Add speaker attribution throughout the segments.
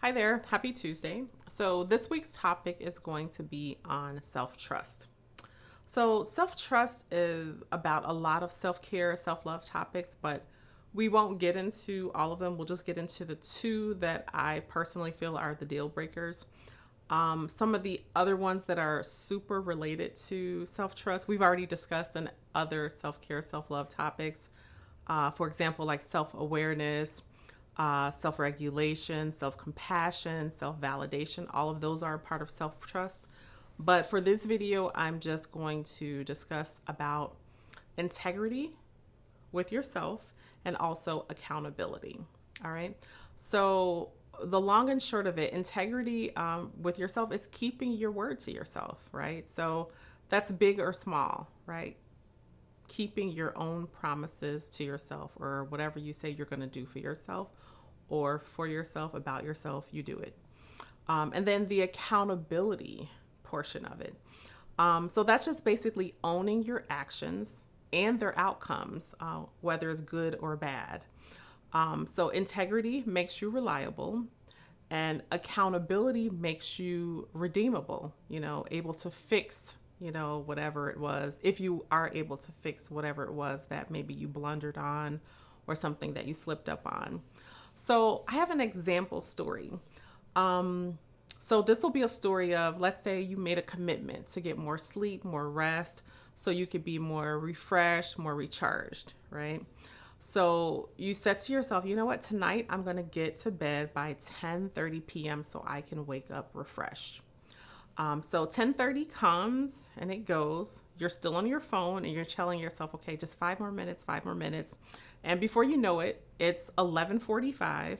Speaker 1: Hi there, happy Tuesday. So, this week's topic is going to be on self trust. So, self trust is about a lot of self care, self love topics, but we won't get into all of them. We'll just get into the two that I personally feel are the deal breakers. Some of the other ones that are super related to self trust, we've already discussed in other self care, self love topics. For example, like self awareness, self regulation, self compassion, self validation. All of those are a part of self trust. But for this video, I'm just going to discuss about integrity with yourself and also accountability. All right. So, the long and short of it, integrity with yourself is keeping your word to yourself, right? So, that's big or small, right? Keeping your own promises to yourself or whatever you say you're going to do for yourself or for yourself, about yourself, you do it. And then the accountability portion of it. So that's just basically owning your actions and their outcomes, whether it's good or bad. So integrity makes you reliable, and accountability makes you redeemable, able to fix, whatever it was, if you are able to fix whatever it was that maybe you blundered on or something that you slipped up on. So I have an example story. So this will be a story of, let's say you made a commitment to get more sleep, more rest, so you could be more refreshed, more recharged, right? So you said to yourself, you know what, tonight I'm going to get to bed by 10:30 p.m. so I can wake up refreshed. So 10:30 comes and it goes. You're still on your phone and you're telling yourself, okay, just 5 more minutes, 5 more minutes. And before you know it, it's 11:45.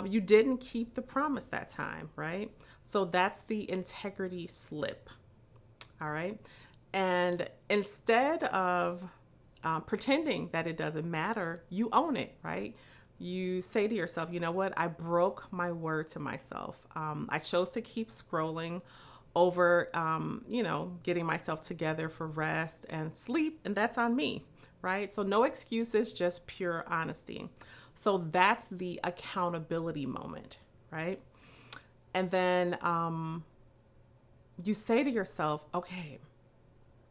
Speaker 1: You didn't keep the promise that time, right? So that's the integrity slip. All right. And instead of pretending that it doesn't matter, you own it, right? You say to yourself, you know what? I broke my word to myself. I chose to keep scrolling over, getting myself together for rest and sleep, and that's on me, right? So no excuses, just pure honesty. So that's the accountability moment, right? And then you say to yourself, okay,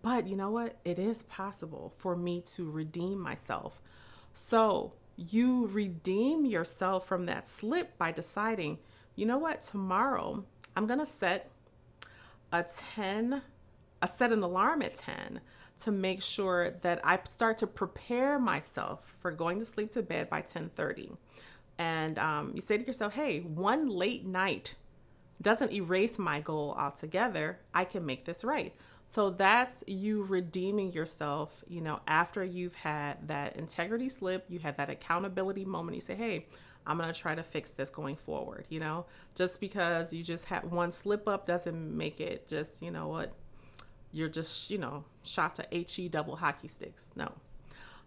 Speaker 1: but you know what? It is possible for me to redeem myself. So you redeem yourself from that slip by deciding, you know what? Tomorrow I'm going to a 10, set an alarm at 10 to make sure that I start to prepare myself for going to sleep to bed by 10:30. And you say to yourself, hey, one late night doesn't erase my goal altogether. I can make this right. So that's you redeeming yourself, after you've had that integrity slip, you had that accountability moment. You say, hey, I'm going to try to fix this going forward. Just because you just had one slip up doesn't make it just, what, you're just, shot to HE double hockey sticks. No.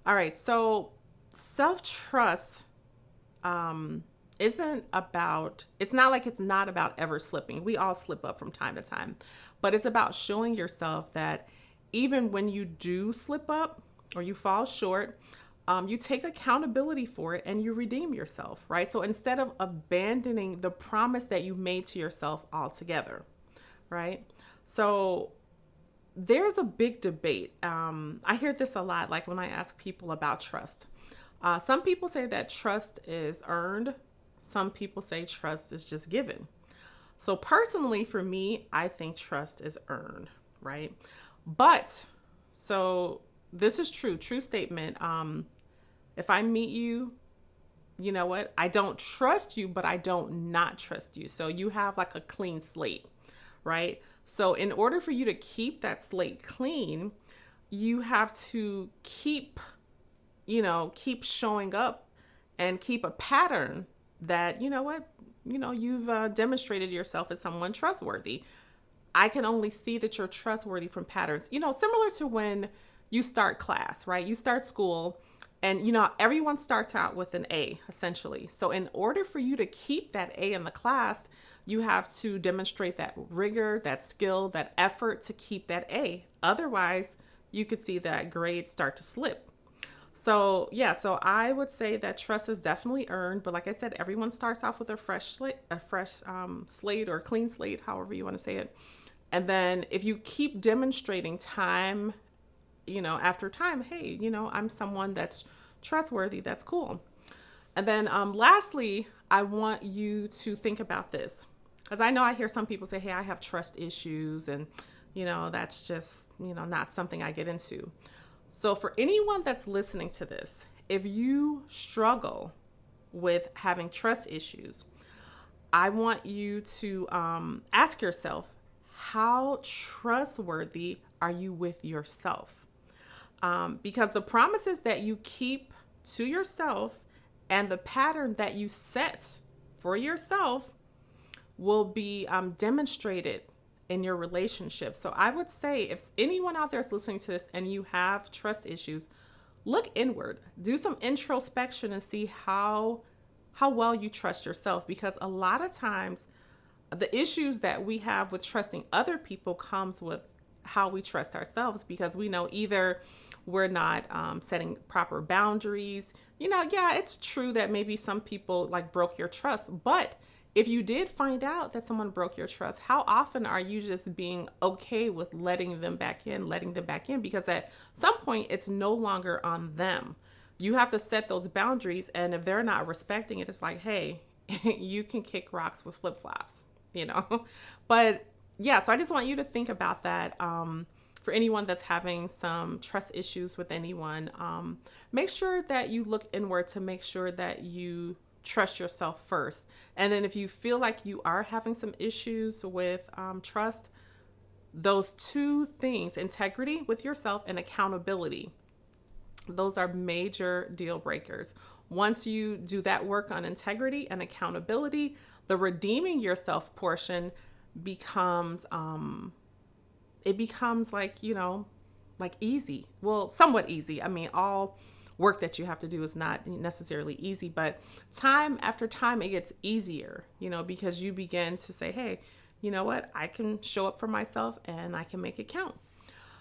Speaker 1: All right. So self trust isn't about, it's not like it's not about ever slipping. We all slip up from time to time, but it's about showing yourself that even when you do slip up or you fall short, you take accountability for it and you redeem yourself, right? So instead of abandoning the promise that you made to yourself altogether, right? So there's a big debate. I hear this a lot, like when I ask people about trust. Some people say that trust is earned. Some people say trust is just given. So personally, for me, I think trust is earned, right? But so this is true statement. If I meet you, you know what? I don't trust you, but I don't not trust you. So you have like a clean slate, right? So in order for you to keep that slate clean, you have to keep showing up and keep a pattern that, you've demonstrated yourself as someone trustworthy. I can only see that you're trustworthy from patterns, similar to when you start class, right? You start school and, everyone starts out with an A essentially. So in order for you to keep that A in the class, you have to demonstrate that rigor, that skill, that effort to keep that A. Otherwise, you could see that grades start to slip. So yeah, so I would say that trust is definitely earned, but like I said, everyone starts off with a fresh slate or clean slate, however you want to say it. And then if you keep demonstrating time, after time, hey, I'm someone that's trustworthy. That's cool. And then lastly, I want you to think about this, because I know I hear some people say, hey, I have trust issues, and that's just not something I get into. So, for anyone that's listening to this, if you struggle with having trust issues, I want you to ask yourself, how trustworthy are you with yourself? Because the promises that you keep to yourself and the pattern that you set for yourself will be demonstrated in your relationship. So I would say, if anyone out there is listening to this and you have trust issues, look inward, do some introspection and see how well you trust yourself, because a lot of times the issues that we have with trusting other people comes with how we trust ourselves, because we know either we're not setting proper boundaries. Yeah, it's true that maybe some people like broke your trust, but if you did find out that someone broke your trust, how often are you just being okay with letting them back in? Because at some point, it's no longer on them. You have to set those boundaries. And if they're not respecting it, it's like, hey, you can kick rocks with flip flops, But yeah, so I just want you to think about that. For anyone that's having some trust issues with anyone, make sure that you look inward to make sure that you trust yourself first. And then if you feel like you are having some issues with trust, those two things, integrity with yourself and accountability, those are major deal breakers. Once you do that work on integrity and accountability, the redeeming yourself portion becomes it becomes like easy. Well, somewhat easy. I mean, all work that you have to do is not necessarily easy, but time after time it gets easier, because you begin to say, hey, you know what, I can show up for myself and I can make it count.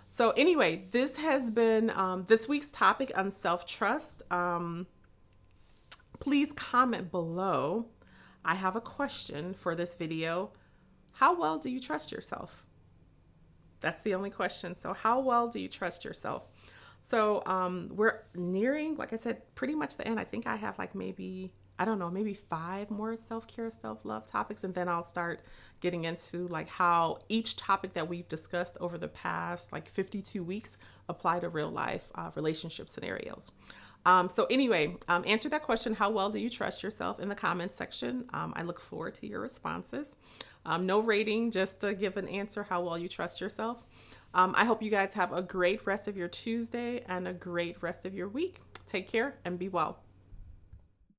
Speaker 1: So anyway, this has been this week's topic on self-trust. Please comment below. I have a question for this video. How well do you trust yourself? That's the only question. So how well do you trust yourself? So we're nearing, like I said, pretty much the end. I think I have maybe 5 more self-care, self-love topics. And then I'll start getting into how each topic that we've discussed over the past 52 weeks apply to real life relationship scenarios. So anyway, answer that question. How well do you trust yourself in the comments section? I look forward to your responses. No rating, just to give an answer how well you trust yourself. I hope you guys have a great rest of your Tuesday and a great rest of your week. Take care and be well.